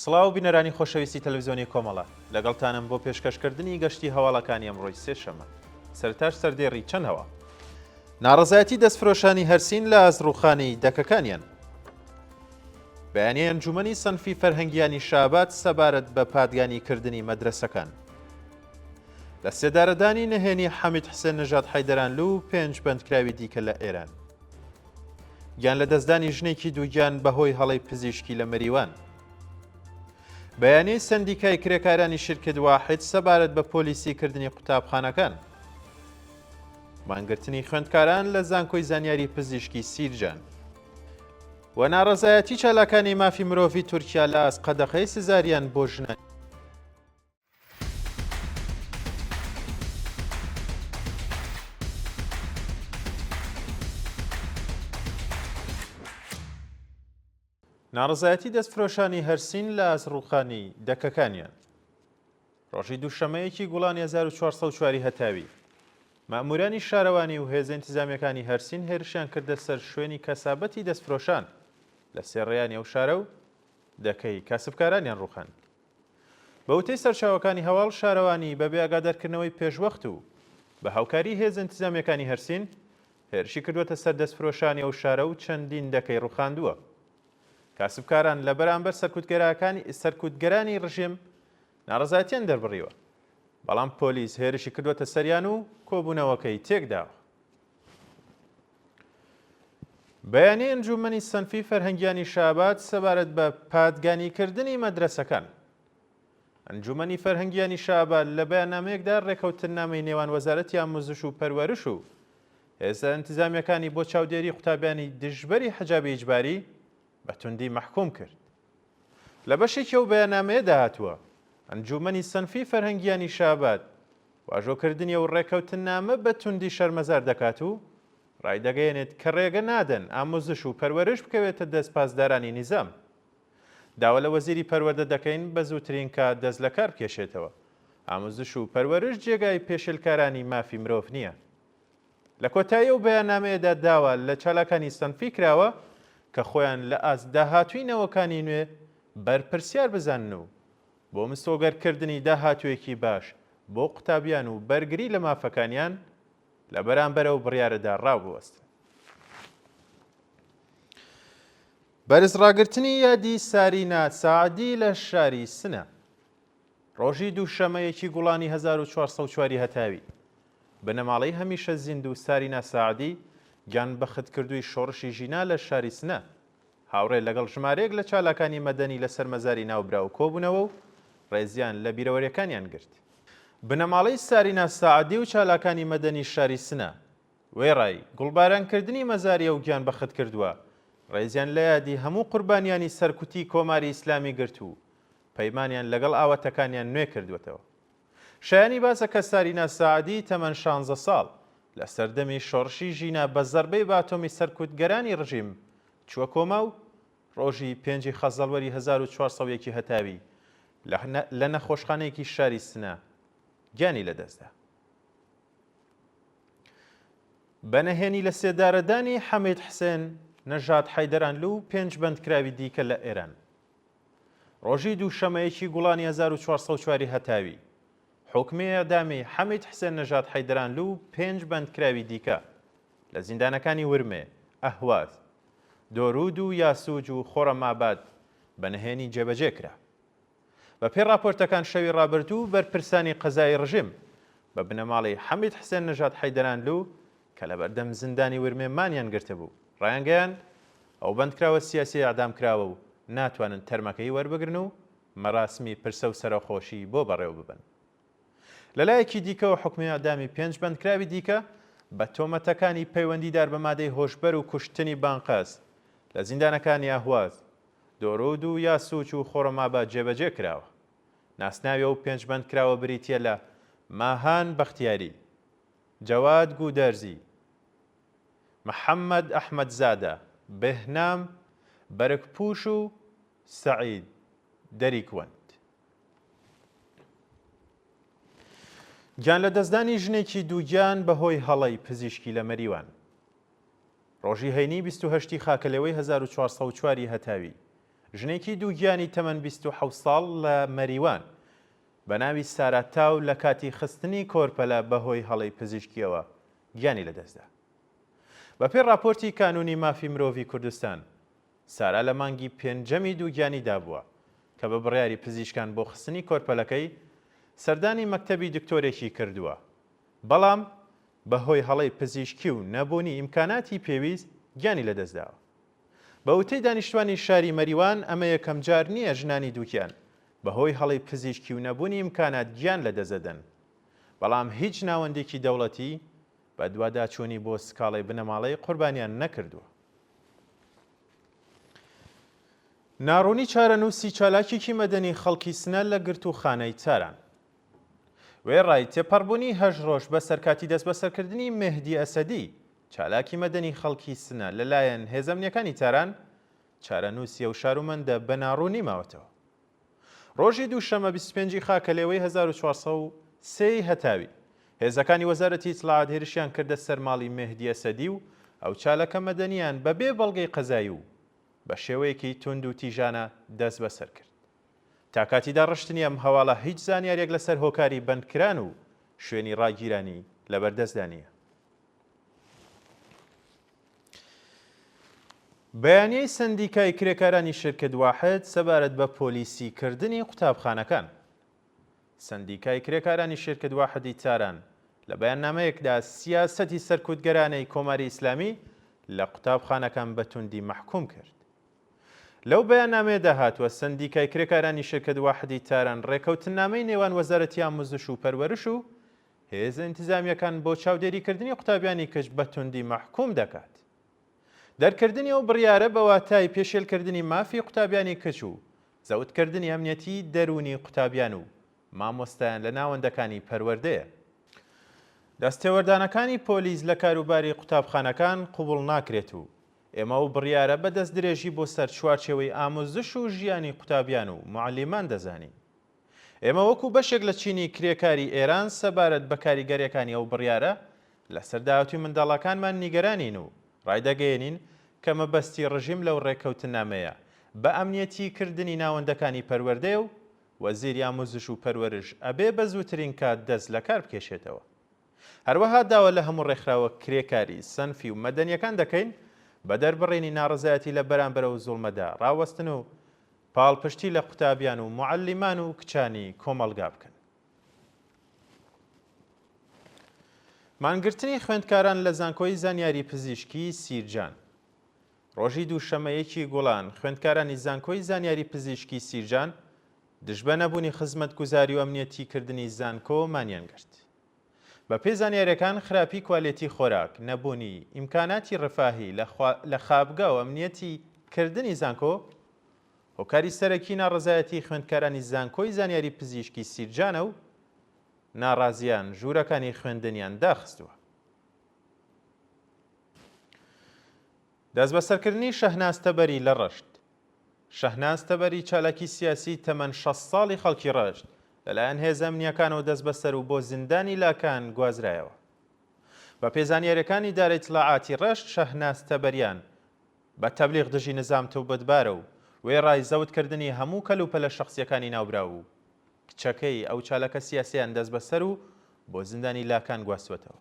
سڵاو بینەرانی خۆشەویستی تەلەڤیزیۆنی کۆمەڵە لەگەڵتانم بۆ پێشکەشکردنی گەشتی هەواڵەکانی ئەمڕۆی سێشەمە سەرتاش سەردێڕی چەند هەوا ناڕەزایەتی دەستفرۆشانی هەرسین لە ئازڕوخانی دەکەکانیان بەیانیە ئەنجومەنی سەنفی فەرهەنگیانی شابات سەبارەت بە پادگانیکردنی مەدرسەکان لە سێدارەدانی نهێنی حەمید حسێن نەژاد حەیدەرانلو و 5 بەندکراوی دیکە لە ئێران گیان لە دەستدانی ژنێکی دووگیان بەهۆی هەڵەی پزیشکی لە مەریوان بەیانەی سەندیکای کرێکارانی شرکت واحد سەبارەت بە پۆلیسیکردنی قوتابخانەکان مانگرتنی خوێندکاران لە زانکۆی زانیاری پزیشکی سیرجان و ناڕەزایەتی چالاکانی مافی مرۆڤی تورکیا لە ئاسقەدەقەی سزاریان بۆ ژنە ناڕەزایەتی دەستفرۆشانی هەرسین لە ئازڕوخانی دەکەکانیان ڕۆژی دووشەمەیەکی گوڵانی 1404 هەتاوی مامورانی شارەوانی و هێزە ئینتیزامیەکانی هەرسین هێرشیان کردە سەر شوێنی کەسابەتی دەستفرۆشان لە سێڕێیانی ئەو شارە و دەکەی کاسبکارانیان ڕوخان بە وتەی سەرچاوەکانی هەواڵ شارەوانی بەبێ ئاگادارکردنەوەی پێشوەخت و بە هاوکاری هێزە ئینتیزامیەکانی هەرسین هێرشی کردوەتە سەر دەستفرۆشانی ئەو شارە و چەندین دەکەی ڕوخاندووە کاسبکاران لە بەرامبەر سەرکوتگەرانی ڕژیم ناڕەزایەتیان دەربڕیوە بەڵام پۆلیس هێرشی کردوەتە سەریان و کۆبوونەوەکەی تێکداوە بەیانەی ئەنجومەنی سەنفی فەرهەنگیانی شابات سەبارەت بە پادگانیکردنی مەدرسەکان ئەنجومەنی فەرهەنگیانی شابات لە بەیاننامەیەکدا ڕێکەوتنامەی نێوان وەزارەتی ئامۆزش و پەروەرش و هێزە ئینتیزامیەکانی بۆ چاودێری قوتابیانی دژبەری حەجابی ئیجباری بە توندی مەحکوم کرد لە بەشێکی ئەو بەیاننامەیەدا هاتووە ئەنجومەنی سەنفی فەرهەنگیانی شابات واژۆکردنی ئەو ڕێکەوتنامە بە توندی شەرمەزار دەکات و ڕایدەگەیەنێت کە ڕێگە نادەن ئامۆزش و پەروەرش بکەوێتە دەست پاسدارانی نیزام داوا لە وەزیری پەروەردە دەکەین بە زووترین کات دەست لە کار بکێشێتەوە ئامۆزش و پەروەرش جێگای پێشێلکارانی مافی مرۆڤ نییە لە کۆتایی ئەو بەیاننامەیەدا داوا لە چالاکانی سەنفی کراوە کە خۆیان لە داهاتووینەوەکانی نوێ بەرپرسیار بزانن و بۆ مستۆگەرکردنی داهاتوویەکی باش بۆ قوتابیان و بەرگری لە مافەکانیان لە بەرامبەرەوە بڕیارەدا ڕاوبوەستن بەرزڕاگرتنی یادی سارینا ساعدی لە شاری سنە ڕۆژی دووشەمەیەکی گوڵانی 1404 هەتاوی بنەماڵەی هەمیشە زیند و سارینا ساعدی گیان بە خدکردووی شۆڕشی ژینا لە شاری سنە هاوڕێ لەگەڵ ژمارەیەک لە چالاکانی مەدەنی لە سەرمەزاری ناوبرا و کۆبوونەوە و ڕێزیان لە بیرەوەریەکانیان گرت بنەماڵەی سارینا ساعدی و چالاکانی مەدەنی شاری سنە وێڕای گوڵبارانکردنی مەزاریە و گیان بە خد کردووە ڕێزیان لە یادی هەموو قوربانیانی سەرکوتی کۆماری ئیسلامی گرت و پەیمانیان لەگەڵ ئاوەتەکانیان نوێ کردوێتەوە شایانی باسە کە سارینا ساعدی تەمەن 16 ساڵ لە سەردەمی شۆڕشی ژینا بە زەربەی باتۆمی سەرکوتگەرانی ڕژیم چووە کۆما و ڕۆژی 5 خەزەڵوەری 1401 هەتاوی لە نەخۆشخانەیەکی شاری سنە گیانی لەدەستدا بەنهێنی لە سێدارەدانی حەمید حسێن نەژاد حەیدەرانلو و 5 بەندکراوی دیکە لە ئێران ڕۆژی دووشەمەیەکی گوڵانی 1404 هەتاوی حکمی ئەدامی حەمید حسێن نەژاد حەیدەرانلو و 5 بەندکراوی دیکە لە زیندانەکانی ورمێ ئەهواز دۆرود و یاسوج و خۆڕەماباد بەنهێنی جێبەجێ کرا بە پێی راپۆرتەکان شەوی ڕابردوو بەرپرسانی قەزای ڕژیم بە بنەماڵی حەمید حسێن نەژاد حەیدەرانلو کە لە بەردەم زیندانی ورمێ مانیان گرتبوو ڕایانگەیان ئەو بەندکراوە سیاسی ئەعدام کراوە و ناتوانن تەرمەکەی وەربگرن و مەراسمی پرسە و سەرخۆشی بۆ بەڕێوە ببن لەلایەکی دیکەوە حکمی ئەعدامی 5 بەندکراوی دیکە بە تۆمەتەکانی پەیوەندیدار بە مادەی هۆشبەر و کوشتنی بانقەس لە زیندانەکانی ئاهواز دۆرۆد و یاسوچ و خۆڕەماباد جێبەجێ کراوە ناسناوی ئەو 5 بەندکراوە بریتیە لە ماهان بەختیاری جەواد گودەرزی محەممەد ئەحمەدزادە بێهنام بەرگپوش و سەعید دەریکوەند گیان لە دەستدانی ژنێکی دووگیان بەهۆی هەڵەی پزیشکی لە مەریوان ڕۆژی هەینی 28 خاکەلەوەی 1404 هەتاوی ژنێکی دووگیانی تەمەن 27 ساڵ لە مەریوان بە ناوی سارا تاو لە کاتی خستنی کۆرپەلە بەهۆی هەڵەی پزیشکیەوە گیانی لەدەستدا. بەپێی راپۆرتی کانونی مافی مرۆڤی کوردستان، سارا لە مانگی پێنجەمی دووگیانیدا بووە کە بە بڕیاری پزیشکان بۆ خستنی کۆرپەلەکەی سەردانی مەکتەبی دکتۆرێکی کردووە، بەڵام بەهۆی هەڵەی پزیشکی و نەبوونی ئیمکاناتی پێویست گیانی لەدەستداوە. بە وتەی دانیشتوانی شاری مەریوان ئەمە یەکەم جار نییە ژنانی دووکیان بەهۆی هەڵەی پزیشکی و نەبوونی ئیمکانات گیان لەدەستدەدەن، بەڵام هیچ ناوەندێکی دەوڵەتی بە دوواداچوونی بۆ سکاڵی بنەماڵەی قوربانیان نەکردووە. ناڕوونی چارەنووسی چالاکێکی مەدەنی خەڵکی سنە لە گرتوخانەی چاران. وێڕای تێپەڕبوونی 8 ڕۆژ بە سەرکاتی دەست بەسەرکردنی مێهدی ئەسەدی چالاکی مەدەنی خەڵکی سنە لەلایەن هێزە ئەمنیەکانی تاران چارەنووسیە و شارومەندە بە ناڕوونی ماوەتەوە. ڕۆژی دووشەمە 25 خاکە لێوەی 1403 هەتاوی هێزەکانی وەزارەتی ئیتلاعات هێرشیان کردە سەر ماڵی مێهدی ئەسەدی و ئەو چالەکە مەدەنیان بەبێ بەڵگەی قەزایی و بە شێوەیەکی تند و تیژانە دەست بەسەر کرد. تا کاتیدا ڕشتنی ئەم هەواڵە هیچ زانیاریەک لەسەر هۆکاری بەندکران و شوێنی ڕاگیرانی لەبەردەستدا نییە. بەیانیەی سەندیکای کرێکارانی شرکت واحد سەبارەت بە پۆلیسیکردنی قوتابخانەکان. سەندیکای کرێکارانی شرکت واحدی تاران لە بەیاننامەیەکدا سیاسەتی سەرکوتگەرانەی کۆماری ئیسلامی لە قوتابخانەکان بە توندی مەحکوم کرد. لەو بەیاننامەیەدا هاتووە سەندیکای کرێکارانی شرکت واحدی تاران ڕێکەوتنامەی نێوان وەزارەتی ئامۆزش و پەروەرش و هێزە ئینتیزامیەکان بۆ چاودێریکردنی قوتابیانی کەش بە توندی مەحکوم دەکات. دەرکردنی ئەو بڕیارە بە واتای پێشێلکردنی مافی قوتابیانی کچ و زەوتکردنی ئەمنیەتی دەرونی قوتابیان و مامۆستایان لە ناوەندەکانی پەروەردەیە. دەستێوەردانەکانی پۆلیس لە کاروباری قوتابخانەکان قوبوڵ ناکرێت و ئێمە و بڕیارە بەدەست درێژی بۆ سەر چوارچێوەی ئامۆزش و ژیانی قوتابیان و معلمان دەزانین. ئێمە وەکو بەشێک لە چینی کرێکاری ئێران سەبارەت بە کاریگەریەکانی ئەو بڕیارە لە سەرداهاتوی منداڵەکانمان نیگەرانین و ڕایدەگەیەنین کە مەبەستی ڕژیم لەو ڕێکەوتنامەیە بە ئەمنیەتی کردنی ناوەندەکانی پەروەردە و وەزیری ئامۆزش و پەروەرش ئەبێ بە زووترین کات دەست لە کار بکێشێتەوە. هەروەها داوە لە هەموو ڕێکخراوە کرێکاری سەنفی و مەدەنیەکان دەکەین بە دەربڕینی ناڕزایەتی لە بەرامبەرە و زوڵمەدا ڕاوەستن و پاڵپشتی لە قوتابیان و معلمان و کچانی کۆمەڵگا بکەن. مانگرتنی خوێندکاران لە زانکۆی زانیاری پزیشکی سیرجان. ڕۆژی دووشەمەیەکی گوڵان خوێندکارانی زانکۆی زانیاری پزیشکی سیرجان دژبە نەبوونی خزمەتگوزاری و ئەمنیەتی کردنی زانکۆ مانیان گرت. بە پێی زانیاریەکان خراپی کوالێتی خۆراک، نەبوونی ئیمکاناتی ڕفاهی لە خابگا و ئەمنیەتی کردنی زانکۆ هۆکاری سەرەکی ناڕزایەتی خوێندکارانی زانکۆی زانیاری پزیشکی سیرجانە و ناڕازیان ژوورەکانی خوێندنیان داخستووە. دەست بەسەرکردنی شەهناز تەبەری لە ڕەشت. شەهناز تەبەری چالاکی سیاسی تەمەن 6 ساڵی خەڵکی ڕەشت لەلایەن هێزە ئەمنیەکانەوە دەست بەسەر و بۆ زیندانی لاکان گوازرایەوە. بە پێزانیاریەکانی ئیدارەی ئیتلاعاتی ڕەشت شەهناز تەبەریان بە تەبلیغ دژی نظام تەوبەتبارە و وێڕای زەوتکردنی هەموو کەلوپەلە شەخسیەکانی ناوبرا و کچەکەی ئەو چالەکە سیاسیان دەست بەسەر و بۆ زیندانی لاکان گواستوەتەوە.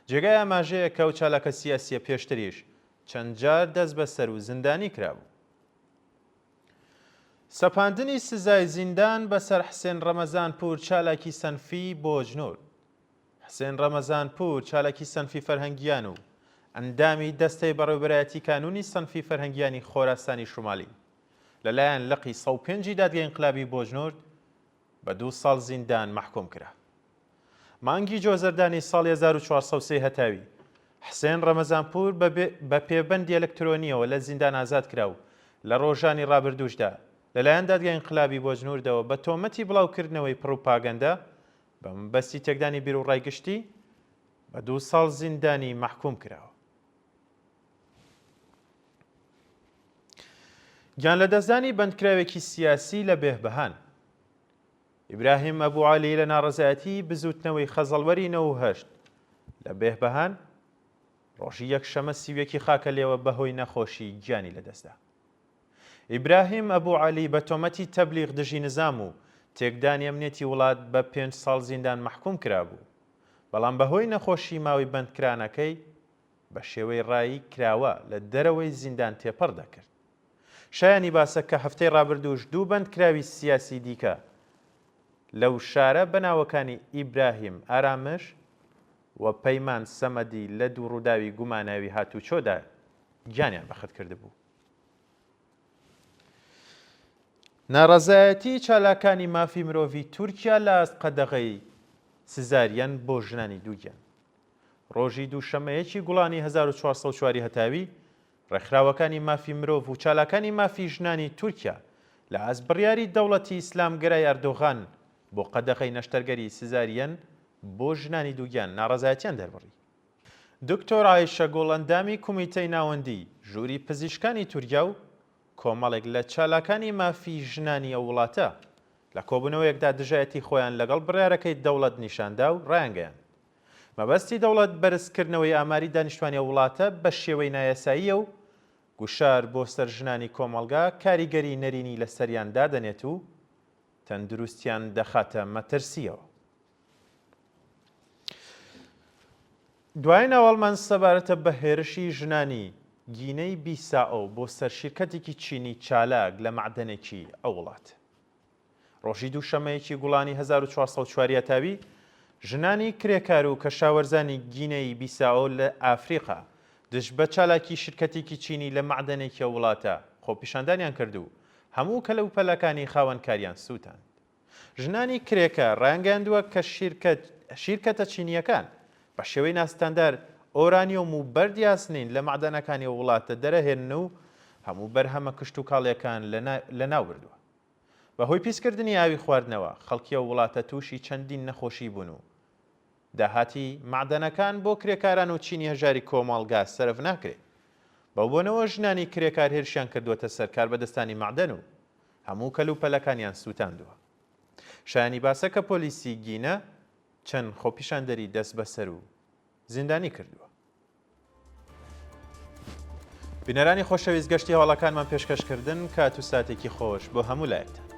جێگای ئاماژەیە کە ئەو چالەکە سیاسیە پێشتریش چەند جار دەست بەسەر و زیندانی کرابوو. سەپاندنی سزای زیندان بەسەر حسێن ڕەمەزانپور چالاکی سەنفی بۆ ژنۆر. حسێن ڕەمەزانپور چالاکی سەنفی فەرهەنگیان و ئەندامی دەستەی بەڕێوەبەرایەتی کانونی سەنفی فەرهەنگیانی خۆراسانی شومالی لەلایەن لقی 105 دادگای ئینقلابی بۆژنۆر بە 2 ساڵ زیندان مەحکوم کرا. مانگی جۆزەردانی ساڵی 1403 هەتاوی حسێن ڕەمەزانپور بە پێبەندی ئەلکترۆنیەوە لە زیندان ئازاد کرا و لە ڕۆژانی ڕابردووشدا لەلایەن دادگای ئینقلابی بۆژنۆردەوە بە تۆمەتی بڵاوکردنەوەی پڕۆپاگەندە بە مەبەستی تێکدانی بیر و ڕایگشتی بە 2 ساڵ زیندانی مەحکوم کراوە. گیان لە دەستدانی بەندکراوێکی سیاسی لە بێهبەهان. ئیبراهیم ئەبوعالی لە ناڕزایەتی بزوتنەوەی خەزەڵوەری 98 لە بێهبەهان ڕۆژی یەکشەمە سیوێکی خاکە لێوە بەهۆی نەخۆشی گیانی لەدەستدا. ئیبراهیم ئەبوو عەلی بە تۆمەتی تەبلیغ دژی نزام و تێکدانی ئەمنیەتی وڵات بە 5 ساڵ زیندان مەحکوم کرابوو، بەڵام بەهۆی نەخۆشی ماوەی بەندکرانەکەی بە شێوەی ڕایی کراوە لە دەرەوەی زیندان تێپەڕ دەکرد. شایانی باسە کە هەفتەی ڕابردووش 2 بەندکراوی سیاسی دیکە لەو شارە بەناوەکانی ئیبراهیم ئارامش و پەیمان سەمەدی لە دوو ڕووداوی گوماناوی هاتوچۆدا گیانیان بەخت کردبوو. ناڕەزایەتی چالاکانی مافی مرۆڤی تورکیا لە قەدەغەی سزاریان بۆ ژنانی دووگیان. ڕۆژی دووشەمەیەکی گوڵانی 1404 هەتاوی ڕێکخراوەکانی مافی مرۆڤ و چالاکانی مافی ژنانی تورکیا لە ئەسبڕیاری دەوڵەتی ئیسلامگەرای ئەردۆغان بۆ قەدەغەی نەشتەرگەری سزاریان بۆ ژنانی دووگیان ناڕەزایەتیان دەربڕی. دکتۆر عایشە گۆڵەندامی کومیتەی ناوەندی ژووری پزیشکانی تورکیا و کۆمەڵێک لە چالاکانی مافی ژنانی ئەو وڵاتە لە کۆبوونەوەیەکدا دژایەتی خۆیان لەگەڵ بڕیارەکەی دەوڵەت نیشاندا و ڕایانگەیان. مەبەستی دەوڵەت بەرزکردنەوەی ئاماری دانیشتوانی وڵاتە بە شێوەی نایەساییە و گوشار بۆ سەر ژنانی کۆمەڵگا کاریگەری نەرینی لە سەریان دادەنێت و تەندروستیان دەخاتە مەترسیەوە. دوای ناوەڵمان سەبارەتە بە هێرشی ژنانی گینەی بیسائۆ بۆ سەر شیرکەتێکی چینی چالاک لە معدەنێکی ئەو وڵات. ڕۆژی دووشەمەیەکی گوڵانی 1404 تاوی ژنانی کرێکار و کەشاوەرزانی گینەی بیسائۆ لە ئافریقا دژ بە چالاکی شرکەتێکی چینی لە معدەنێکی ئەو وڵاتە خۆپیشاندانیان کرد و هەموو کەلەوپەلەکانی خاوەنکاریان سووتاند. ژنانی کرێکە ڕایانگەیاندووە کە شیرکەتە چینیەکان بە شێوەی ناستاندار ئۆرانیۆم و بەردیاسنین لە معدەنەکانی وڵاتە دەرەهێنن و هەموو بەرهەمە کشت و کاڵیەکان لە ناو بردووە. بەهۆی پیسکردنی ئاوی خواردنەوە خەڵکی ئەو وڵاتە تووشی چەندین نەخۆشی بوون و داهاتی معدەنەکان بۆ کرێکاران و چینی هەژاری کۆمەڵگا سەرف ناکرێت. بەو بۆنەوە ژنانی کرێکار هێرشیان کردووەتە سەر کاربەدەستانی معدەن و هەموو کەلوپەلەکانیان سووتاندووە. شایانی باسە کە پۆلیسی گینە چەند خۆپیشاندەری دەست بەسەر و زیندانی کردووە. بینەرانی خۆشەویست گەشتی هەواڵەکانمان پێشکەشکردن کات و ساتێکی خۆش بۆ هەموو لایەکتان.